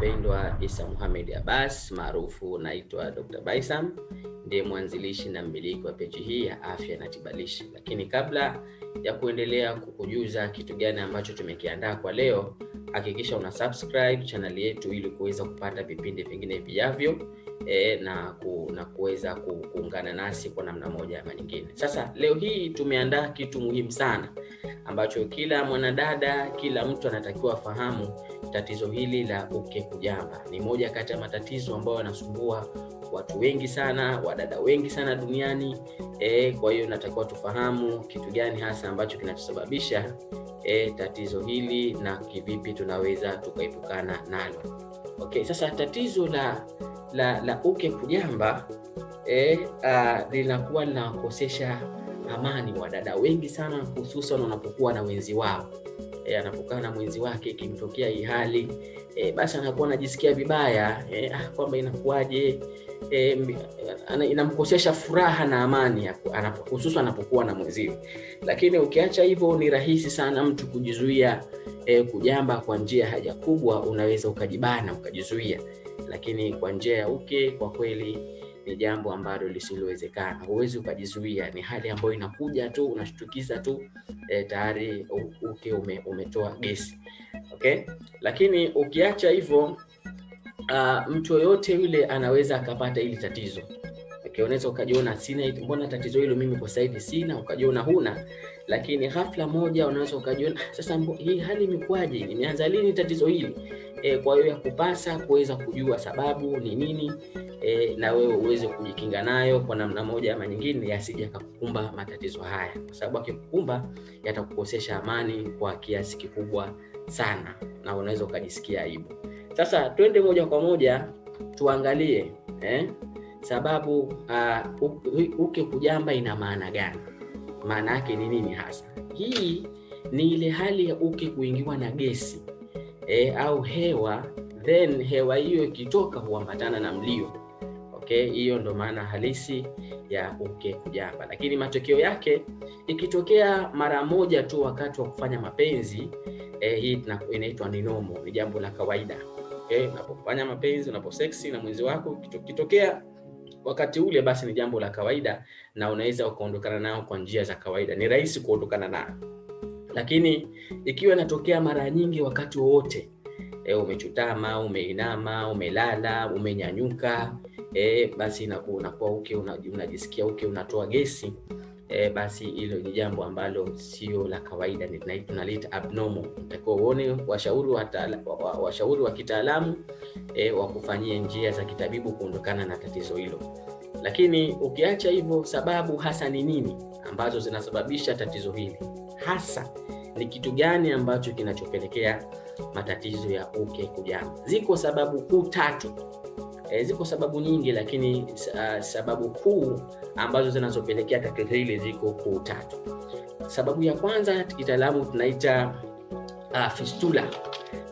mpendwa Isa Mohamed Abbas, maarufu naitwa Dr. Baisam, ndiye mwanzilishi na mmiliki wa peji hii ya afya na tiba lishe. Lakini kabla ya kuendelea kukujuza kitu gani ambacho tumekiandaa kwa leo, hakikisha una subscribe channel yetu ili kuweza kupata vipindi vingine vijavyo na kuweza kuungana nasi kwa namna moja ama nyingine. Sasa leo hii tumeandaa kitu muhimu sana ambacho kila mwanadada, kila mtu anatakiwa fahamu. Tatizo hili la uke kujamba ni moja kati ya matatizo ambayo yanasumbua watu wengi sana, wadada wengi sana duniani. Kwa hiyo natakiwa tufahamu kitu gani hasa ambacho kinachosababisha tatizo hili na kivipi tunaweza tukaepukana nalo. Okay, sasa tatizo la uke kujamba linakuwa linakosesha amani wadada wengi sana, hususan wanapokuwa na wenzi wao. Anapokaa na mwenzi wake ikimtokea hii hali, basi anakuwa anajisikia vibaya, kwamba inakuwaje, inamkosesha furaha na amani hususan anapokuwa na mwenzi. Lakini ukiacha hivyo, ni rahisi sana mtu kujizuia kujamba kwa njia haja kubwa. Unaweza ukajibana ukajizuia, lakini kwa njia ya uke kwa kweli ni jambo ambalo lisilowezekana. Huwezi ukajizuia, ni hali ambayo inakuja tu, unashtukiza tu, tayari uke umetoa gesi. Okay? Lakini ukiacha hivyo, mtu yoyote yule anaweza akapata hili tatizo. Okay, unaweza ukajiona sina, mbona tatizo hilo mimi kwa sasa sina, ukajiona huna, lakini ghafla moja unaweza ukajiona sasa hii hali imekwaje, imeanza lini tatizo hili? Kwa hiyo yakupasa kuweza kujua sababu ni nini, na wewe uweze kujikinga nayo kwa namna moja ama nyingine, yasije kukukumba matatizo haya, kwa sababu akikukumba yatakukosesha amani kwa kiasi kikubwa sana na unaweza ukajisikia aibu. Sasa twende moja kwa moja tuangalie sababu uke kujamba ina maana gani, maana yake ni nini hasa. Hii ni ile hali ya uke kuingiwa na gesi au hewa, then hewa hiyo ikitoka huambatana na mlio. Okay, hiyo ndo maana halisi ya uke kujamba. Lakini matokeo yake ikitokea mara moja tu wakati wa kufanya mapenzi, hii inaitwa ni normal, ni jambo la kawaida. Okay, unapofanya mapenzi, unaposeksi na mwenzi wako, kitokea wakati ule, basi ni jambo la kawaida na unaweza ukaondokana nao kwa njia za kawaida, ni rahisi kuondokana nao. Lakini ikiwa inatokea mara nyingi wakati wote, umechutama, umeinama, umelala, umenyanyuka, basi inakuwa uke unajisikia uke unatoa gesi, basi hilo ni jambo ambalo sio la kawaida, tunalita abnormal. Utakuwa uone washauri wa kitaalamu wakufanyie njia za kitabibu kuondokana na tatizo hilo. Lakini ukiacha hivyo, sababu hasa ni nini ambazo zinasababisha tatizo hili? Hasa ni kitu gani ambacho kinachopelekea matatizo ya uke kujamba? Ziko sababu kuu tatu. Ziko sababu nyingi, lakini sababu kuu ambazo zinazopelekea tatizo hili ziko kuu tatu. Sababu ya kwanza kitaalamu tunaita fistula.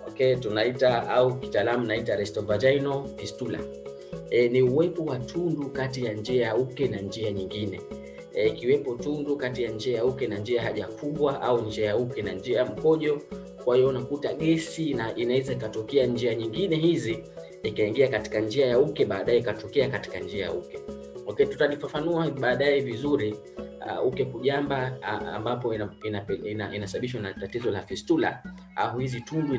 Okay, tunaita au kitaalamu naita rectovaginal fistula. Ni uwepo wa tundu kati ya njia ya uke na njia nyingine. Ikiwepo tundu kati ya njia ya uke na njia haja kubwa au njia ya uke na njia ya mkojo, kwa hiyo unakuta gesi na inaweza ikatokea njia nyingine hizi ikaingia katika njia ya uke, baadaye ikatokea katika njia ya uke. Okay, tutalifafanua baadaye vizuri uke kujamba ambapo inasababishwa na tatizo la fistula, au hizi tundu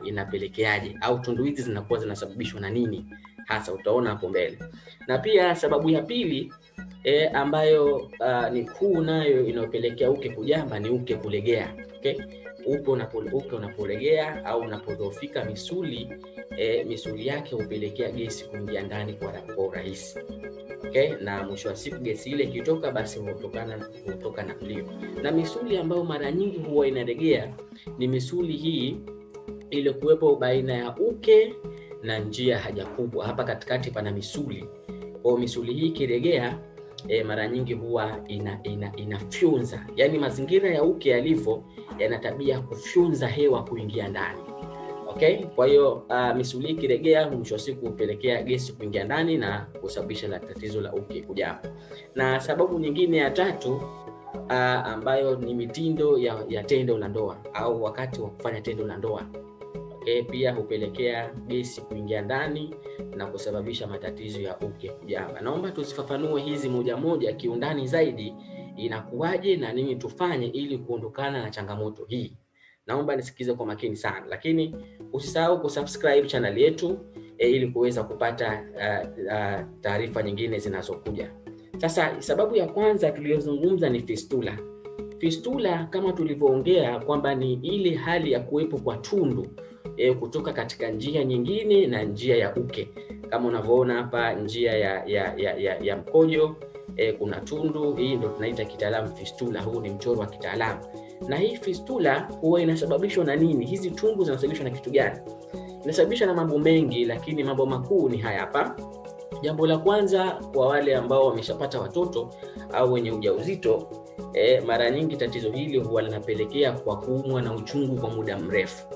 inapelekeaje, au tundu hizi zinakuwa zinasababishwa na nini hasa, utaona hapo mbele. Na pia sababu ya pili ambayo ni kuu nayo inayopelekea uke kujamba ni uke kulegea. Okay, uke unapolegea au unapodhoofika misuli yake hupelekea gesi kuingia ndani kwa urahisi. Okay, na mwisho wa siku gesi ile ikitoka, basi hutoka na mlio. Na misuli ambayo mara nyingi huwa inalegea ni misuli hii ile kuwepo baina ya uke na njia haja kubwa. Hapa katikati pana misuli. Kwa misuli hii kilegea, mara nyingi huwa inafyunza. Yaani mazingira ya uke yalivyo yana tabia kufyunza hewa kuingia ndani. Okay? Kwa hiyo misuli kilegea, mwisho wa siku hupelekea gesi kuingia ndani na kusababisha tatizo la uke kujamba. Na sababu nyingine ya tatu ambayo ni mitindo ya tendo la ndoa au wakati wa kufanya tendo la ndoa. pia hupelekea gesi kuingia ndani na kusababisha matatizo ya uke kujamba. Naomba tuzifafanue hizi moja moja kiundani zaidi, inakuwaje na nini tufanye ili kuondokana na changamoto hii. Naomba nisikize kwa makini sana, lakini usisahau kusubscribe channel yetu ili kuweza kupata taarifa nyingine zinazokuja. Sasa sababu ya kwanza tuliyozungumza ni fistula. Fistula kama tulivyoongea kwamba ni ile hali ya kuwepo kwa tundu kutoka katika njia nyingine na njia ya uke. Kama unavyoona hapa, njia ya mkojo kuna tundu, hii ndio tunaita kitaalamu fistula. Huu ni mchoro wa kitaalamu. Na hii fistula huwa inasababishwa na nini? Hizi tundu zinasababishwa na kitu gani? Inasababishwa na mambo mengi, lakini mambo makuu ni haya hapa. Jambo la kwanza, kwa wale ambao wameshapata watoto au wenye ujauzito, mara nyingi tatizo hili huwa linapelekea kwa kuumwa na uchungu kwa muda mrefu.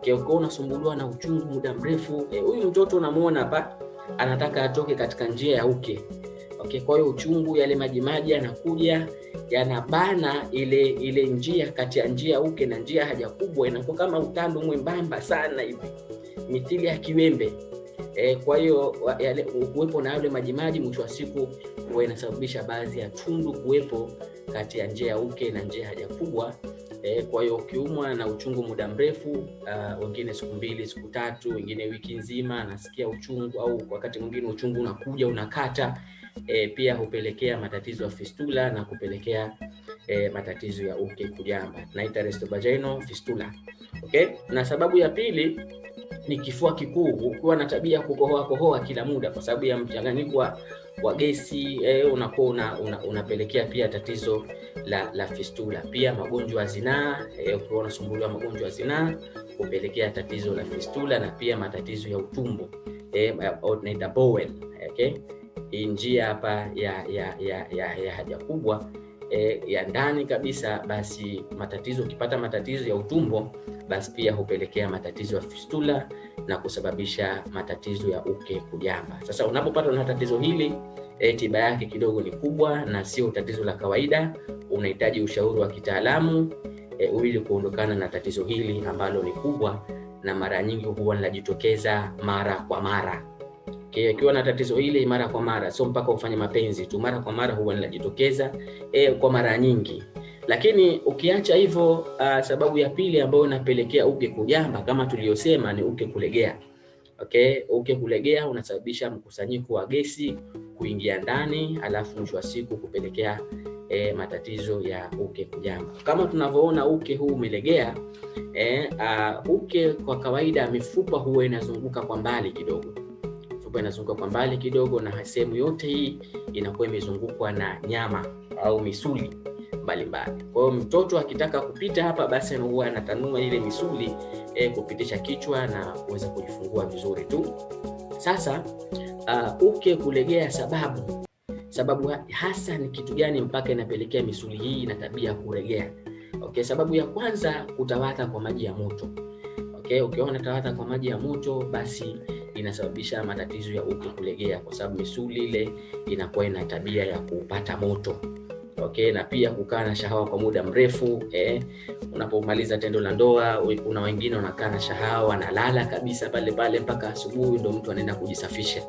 Ukiwa unasumbuliwa na uchungu muda mrefu, huyu mtoto unamuona hapa anataka atoke katika njia ya uke. Kwa hiyo uchungu, yale majimaji yanakuja yanabana ile njia kati ya njia ya uke na njia haja kubwa, inakuwa kama utando mwembamba sana hivi, mithili ya kiwembe. Kwa hiyo kuwepo na yale majimaji, mwisho wa siku huwa inasababisha baadhi ya tundu kuwepo kati ya njia ya uke na njia haja kubwa. Kwa hiyo ukiumwa na uchungu muda mrefu, wengine siku 2, siku 3, wengine wiki nzima anasikia uchungu, au wakati mwingine uchungu unakuja unakata, pia hupelekea matatizo ya fistula na kupelekea matatizo ya uke kujamba. Naita rectovaginal fistula. Na sababu ya pili ni kifua kikuu. Ukiwa na tabia kukohoa kila muda kwa sababu ya mchanganyiko wa gesi, unakuwa unapelekea pia tatizo la fistula. Pia magonjwa ya zinaa, ukiwa unasumbuliwa magonjwa ya zinaa kupelekea tatizo la fistula, na pia matatizo ya utumbo, naita bowel. Hii njia hapa ya haja kubwa ya ndani kabisa, basi ukipata matatizo ya utumbo, basi pia hupelekea matatizo ya fistula na kusababisha matatizo ya uke kujamba. Sasa unapopata na tatizo hili, tiba yake kidogo ni kubwa na sio tatizo la kawaida. Unahitaji ushauri wa kitaalamu ili kuondokana na tatizo hili ambalo ni kubwa na mara nyingi huwa linajitokeza mara kwa mara. Ukiwa na tatizo hili mara kwa mara, sio mpaka ufanye mapenzi tu, mara kwa mara huwa linajitokeza kwa mara nyingi. Lakini ukiacha hivyo, sababu ya pili ambayo inapelekea uke kujamba kama tuliyosema ni uke kulegea. Uke kulegea unasababisha mkusanyiko wa gesi kuingia ndani, alafu mwisho wa siku kupelekea matatizo ya uke kujamba. Kama tunavyoona uke huu umelegea, uke kwa kawaida mifupa huwa inazunguka kwa mbali kidogo, na sehemu yote hii inakuwa imezungukwa na nyama au misuli mbalimbali. Kwa hiyo mtoto akitaka kupita hapa, basi huwa anatanua ile misuli kupitisha kichwa na kuweza kujifungua vizuri tu. Sasa uke kulegea, sababu hasa ni kitu gani mpaka inapelekea misuli hii na tabia kulegea? Sababu ya kwanza, kutawata kwa maji ya moto. Ukiona unatawata kwa maji ya moto, basi inasababisha matatizo ya uke kulegea, kwa sababu misuli ile inakuwa ina tabia ya kupata moto. Na pia kukaa na shahawa kwa muda mrefu. Unapomaliza tendo la ndoa, kuna wengine wanakaa na shahawa, wanalala kabisa pale mpaka asubuhi ndio mtu anaenda kujisafisha.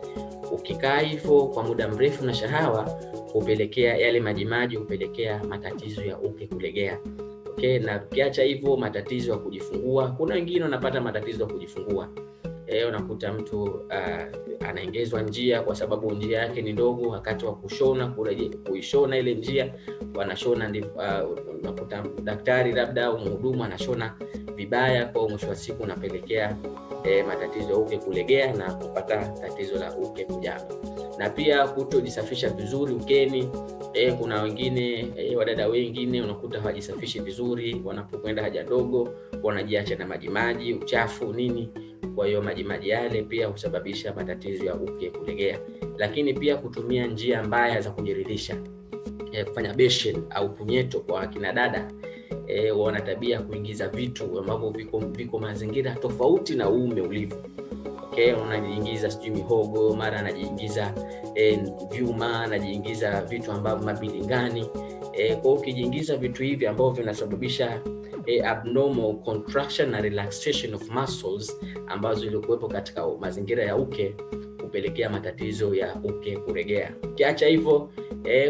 Ukikaa hivyo kwa muda mrefu na shahawa, hupelekea yale majimaji, hupelekea matatizo ya uke kulegea. Na ukiacha hivyo, matatizo ya kujifungua, kuna wengine wanapata matatizo ya kujifungua. Unakuta mtu anaongezwa njia kwa sababu njia yake ni ndogo. Wakati wa kuishona ile njia, wanashona unakuta daktari labda au mhudumu anashona vibaya, kwa mwisho wa siku unapelekea matatizo ya uke kulegea na kupata tatizo la uke kujamba. Na pia kutojisafisha vizuri ukeni. Kuna wengine wadada wengine unakuta hawajisafishi vizuri, wanapokwenda haja ndogo wanajiacha na majimaji, uchafu nini. Kwa hiyo majimaji yale pia husababisha matatizo ya uke kulegea. Lakini pia kutumia njia mbaya za kujiridhisha, kufanya beshen au punyeto kwa kina dada, wana tabia kuingiza vitu ambavyo viko mazingira tofauti na uume ulivyo. Unajiingiza sijui mihogo, mara anajiingiza vyuma, anajiingiza vitu ambavyo mabilingani, Kwa ukijiingiza vitu hivi ambavyo vinasababisha abnormal contraction na relaxation of muscles ambazo ilikuwepo katika mazingira ya uke, kupelekea matatizo ya uke kuregea. Ukiacha hivyo,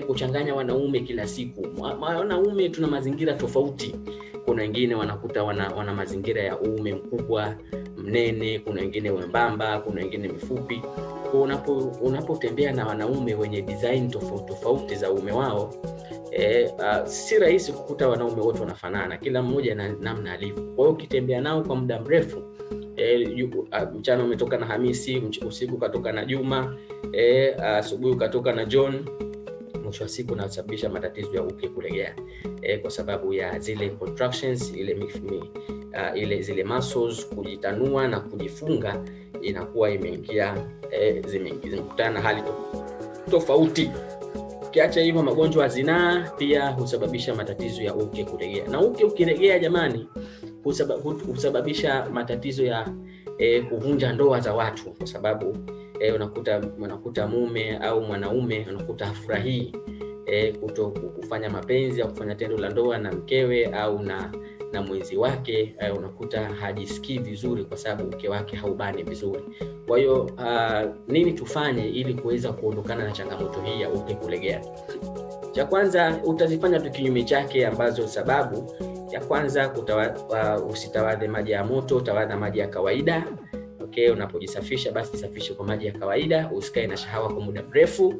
kuchanganya wanaume kila siku. Wanaume tuna mazingira tofauti. Kuna wengine wanakuta wana mazingira ya uume mkubwa, mnene, kuna wengine wembamba, kuna wengine mifupi. Kwa unapotembea na wanaume wenye design tofauti za uume wao, si rahisi kukuta wanaume wote wanafanana, kila mmoja na namna alivyo. Kwa hiyo ukitembea nao kwa muda mrefu, mchana umetoka na Hamisi, usiku katoka na Juma, asubuhi katoka na John, mwisho wa siku unasababisha matatizo ya uke kulegea, kwa sababu ya zile contractions, zile muscles kujitanua na kujifunga, inakuwa imeingia zimekutana na hali tofauti. Ukiacha hivyo, magonjwa ya zinaa pia husababisha matatizo ya uke kuregea. Na uke ukiregea, jamani, husababisha matatizo ya kuvunja ndoa za watu, kwa sababu unakuta mume au mwanaume unakuta hafurahii kuto kufanya mapenzi au kufanya tendo la ndoa na mkewe au na mwenzi wake, unakuta hajisikii vizuri kwa sababu uke wake haubani vizuri. Kwa hiyo nini tufanye ili kuweza kuondokana na changamoto hii ya uke kulegea? Cha kwanza, utazifanya tu kinyume chake, ambazo sababu ya kwanza, usitawadhe maji ya moto, utawadha maji ya kawaida. Okay, unapojisafisha basi jisafishe kwa maji ya kawaida, usikae na shahawa kwa muda mrefu.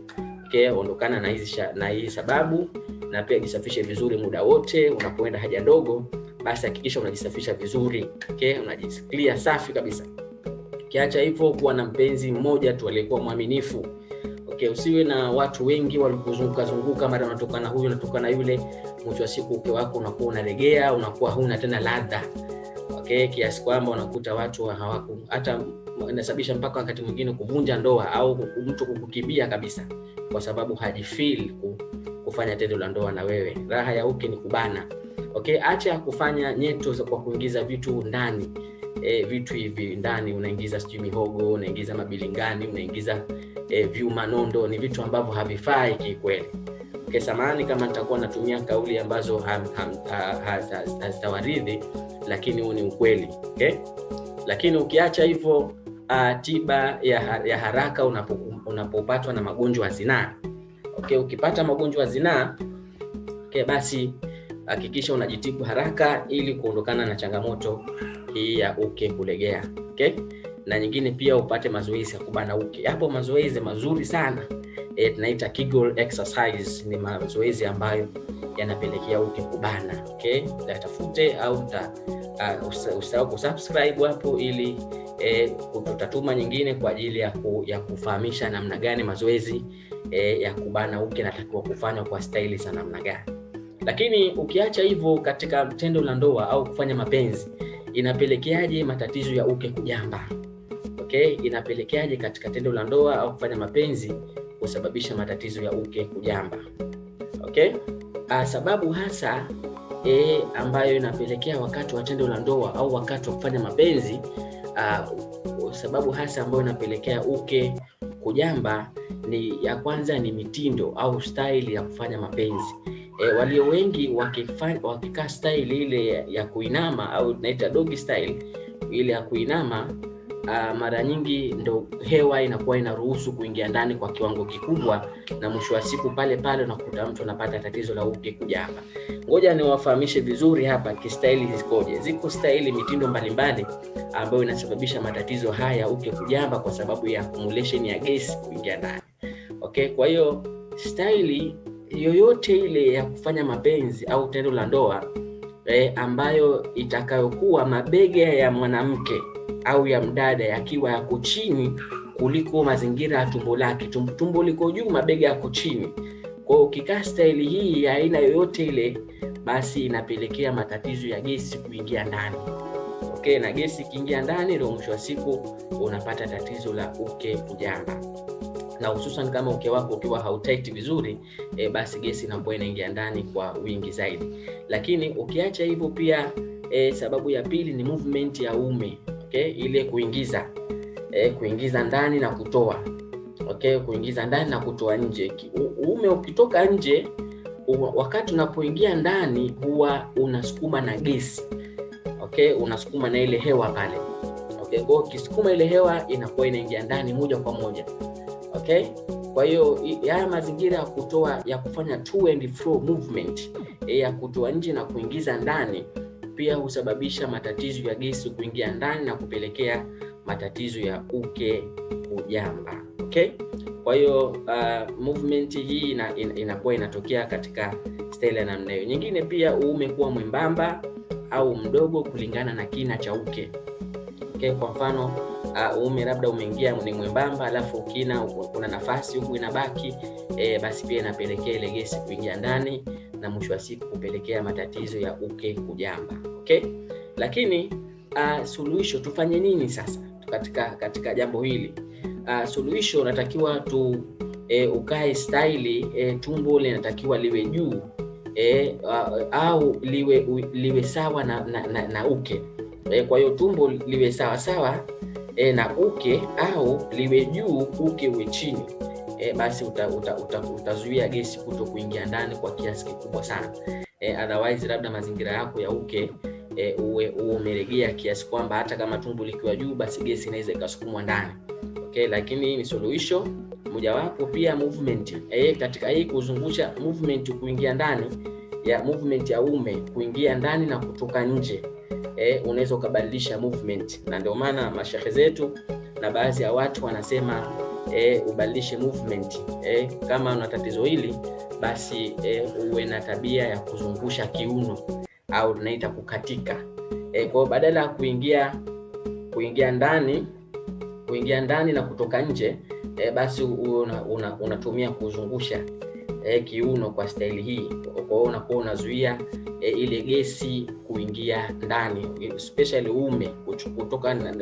Okay, ondokana na hii sababu, na pia jisafishe vizuri muda wote. Unapoenda haja ndogo, basi hakikisha unajisafisha vizuri. Okay, unajisikia safi kabisa. Kiacha hivyo, kuwa na mpenzi mmoja tu aliyekuwa mwaminifu. Okay, usiwe na watu wengi walikuzunguka, mara unatoka na huyu unatoka na yule. Mwisho wa siku uke wako unakuwa unaregea, unakuwa huna tena ladha. Okay, kiasi kwamba unakuta watu hawako, hata inasababisha mpaka wakati mwingine kuvunja ndoa au mtu kukukimbia kabisa, kwa sababu hajifeel kufanya tendo la ndoa na wewe. Raha ya uke ni kubana. Okay, acha kufanya nyeto kwa kuingiza vitu ndani. Vitu hivi ndani, unaingiza sijui mihogo, unaingiza mabilingani, unaingiza vyuma nondo, ni vitu ambavyo havifai kikweli. Okay, samahani kama nitakuwa natumia kauli ambazo hazitawaridhi, lakini huu ni ukweli. Okay, lakini ukiacha hivyo, tiba ya haraka unapopatwa na magonjwa ya zinaa. Okay, ukipata magonjwa ya zinaa, okay, basi hakikisha unajitibu haraka ili kuondokana na changamoto hii ya uke kulegea. Okay, na nyingine pia upate mazoezi ya kubana uke. Hapo mazoezi mazuri sana, tunaita Kegel exercise. Ni mazoezi ambayo yanapelekea uke kubana. Okay, tafute au usahau kusubscribe hapo, ili tutatuma nyingine kwa ajili ya kufahamisha namna gani mazoezi ya kubana uke natakiwa kufanywa kwa staili za namna gani. Lakini ukiacha hivyo, katika tendo la ndoa au kufanya mapenzi, inapelekeaje matatizo ya uke kujamba? Okay, inapelekeaje katika tendo la ndoa au kufanya mapenzi kusababisha matatizo ya uke kujamba? Okay, sababu hasa ambayo inapelekea wakati wa tendo la ndoa au wakati wa kufanya mapenzi, sababu hasa ambayo inapelekea uke kujamba, ni ya kwanza ni mitindo au style ya kufanya mapenzi. Walio wengi wakikaa style ile ya kuinama au tunaita doggy style, ile ya kuinama, mara nyingi ndo hewa inakuwa inaruhusu kuingia ndani kwa kiwango kikubwa, na mwisho wa siku pale unakuta mtu anapata tatizo la uke kujamba. Ngoja niwafahamishe vizuri hapa kistaili zikoje. Ziko staili, mitindo mbalimbali ambayo inasababisha matatizo haya uke kujamba kwa sababu ya accumulation ya gesi kuingia ndani. Okay, kwa hiyo staili yoyote ile ya kufanya mapenzi au tendo la ndoa ambayo itakayokuwa mabega ya mwanamke au ya mdada yakiwa yako chini kuliko mazingira ya tumbo lake, tumbo liko juu, mabega yako chini. Kwa hiyo ukikaa staili hii ya aina yoyote ile, basi inapelekea matatizo ya gesi kuingia ndani. Okay, na gesi kiingia ndani, ndio mwisho wa siku unapata tatizo la uke kujamba. Na hususan kama uke wako ukiwa hautight vizuri, basi gesi inakuwa inaingia ndani kwa wingi zaidi. Lakini ukiacha hivyo pia, sababu ya pili ni movement ya uume. Okay, ile kuingiza ndani na kutoa. Okay, kuingiza ndani na kutoa nje. Uume ukitoka nje, wakati unapoingia ndani huwa unasukuma na gesi. Okay, unasukuma na ile hewa pale. Okay, kwa ukisukuma ile hewa inakuwa inaingia ndani moja kwa moja. Okay, kwa hiyo haya mazingira ya kufanya to and fro movement, ya kutoa nje na kuingiza ndani, pia husababisha matatizo ya gesi kuingia ndani na kupelekea matatizo ya uke kujamba. Okay, kwa hiyo movement hii inakuwa inatokea katika style ya namna hiyo. Nyingine pia, uume kuwa mwembamba au mdogo kulingana na kina cha uke. Okay, kwa mfano uume labda umeingia ni mwembamba, alafu kina kuna nafasi huku inabaki, basi pia inapelekea ile gesi kuingia ndani na mwisho wa siku kupelekea matatizo ya uke kujamba. Okay, lakini suluhisho, tufanye nini sasa katika jambo hili? Suluhisho, unatakiwa ukae style, tumbo linatakiwa liwe juu, au liwe sawa na uke. Kwa hiyo tumbo liwe sawa na uke, au liwe juu uke uwe chini. Basi utazuia gesi kuto kuingia ndani kwa kiasi kikubwa sana. Otherwise labda mazingira yako ya uke uwe umelegea kiasi kwamba hata kama tumbo likiwa juu, basi gesi inaweza ikasukumwa ndani. Okay, lakini ni suluhisho mojawapo. Pia movement, katika hii kuzungusha movement, kuingia ndani ya movement ya uume, kuingia ndani na kutoka nje, unaweza ukabadilisha movement. Na ndio maana mashehe zetu na baadhi ya watu wanasema ubadilishe movement. Kama una tatizo hili, basi uwe na tabia ya kuzungusha kiuno, au tunaita kukatika. Kwa badala ya kuingia ndani na kutoka nje, basi unatumia kuzungusha kiuno kwa staili hii. Kwa hiyo unakuwa unazuia ile gesi kuingia ndani, especially uume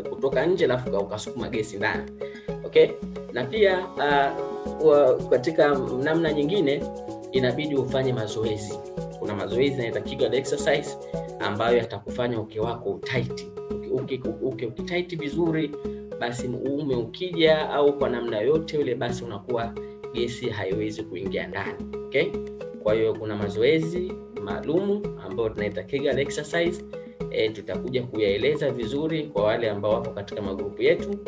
kutoka nje alafu ukasukuma gesi ndani. Okay, na pia katika namna nyingine inabidi ufanye mazoezi. Kuna mazoezi yanaitwa Kegel exercise ambayo yatakufanya uke wako tight. Uke tight vizuri, basi uume ukija au kwa namna yote ile, basi unakuwa gesi haiwezi kuingia ndani. Okay, kwa hiyo kuna mazoezi maalum ambayo tunaita Kegel exercise. Tutakuja kuyaeleza vizuri kwa wale ambao wako katika magrupu yetu.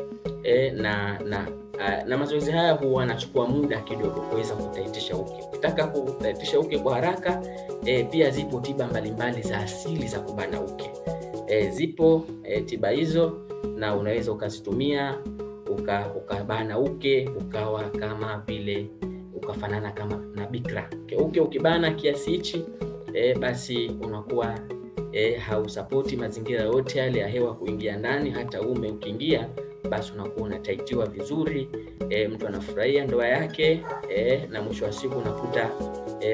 Na mazoezi haya huwa yanachukua muda kidogo kuweza kutaitisha uke. Ukitaka kutaitisha uke kwa haraka, pia zipo tiba mbalimbali za asili za kubana uke. Zipo tiba hizo, na unaweza ukazitumia ukabana uke ukawa kama vile ukafanana kama na bikra. Uke ukibana kiasi hichi, basi unakuwa hausapoti mazingira yote yale ya hewa kuingia ndani. Hata uume ukiingia, basi unakuwa unataitiwa vizuri, mtu anafurahia ndoa yake, na mwisho wa siku unakuta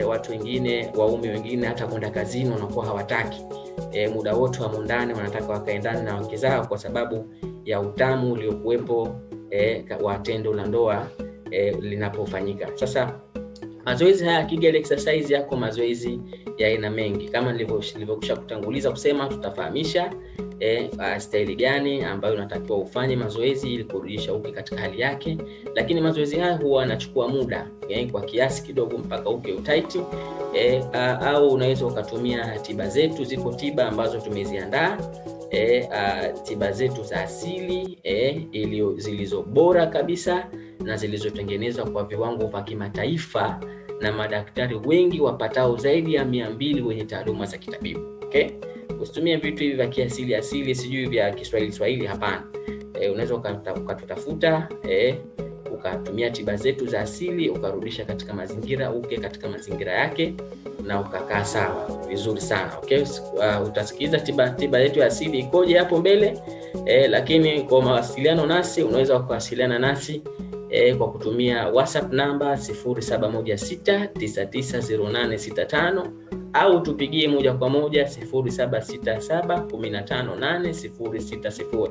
watu wengine, waume wengine, hata kwenda kazini wanakuwa hawataki. Muda wote wa ndani wanataka wakae ndani na wake zao, kwa sababu ya utamu uliokuwepo wa tendo la ndoa linapofanyika. Sasa mazoezi haya Kegel exercise yako mazoezi ya aina mengi. Kama nilivyokusha kutanguliza kusema, tutafahamisha staili gani ambayo unatakiwa ufanye mazoezi ili kurudisha uke katika hali yake. Lakini mazoezi haya huwa yanachukua muda kwa kiasi kidogo mpaka uke utight. Au unaweza ukatumia tiba zetu. Ziko tiba ambazo tumeziandaa, tiba zetu za asili zilizo bora kabisa na zilizotengenezwa kwa viwango vya kimataifa na madaktari wengi wapatao zaidi ya 200 wenye taaluma za kitabibu. Okay, usitumie vitu hivi vya kiasili sijui vya Kiswahili, hapana. Unaweza ukatutafuta, ukatumia tiba zetu za asili, ukarudisha katika mazingira uke katika mazingira yake, na ukakaa sawa vizuri sana. Okay, utasikiliza tiba yetu ya asili ikoje hapo mbele. Lakini kwa mawasiliano nasi, unaweza kuwasiliana nasi kwa kutumia WhatsApp namba 0716990865 au tupigie moja kwa moja 0767158060.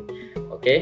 Okay,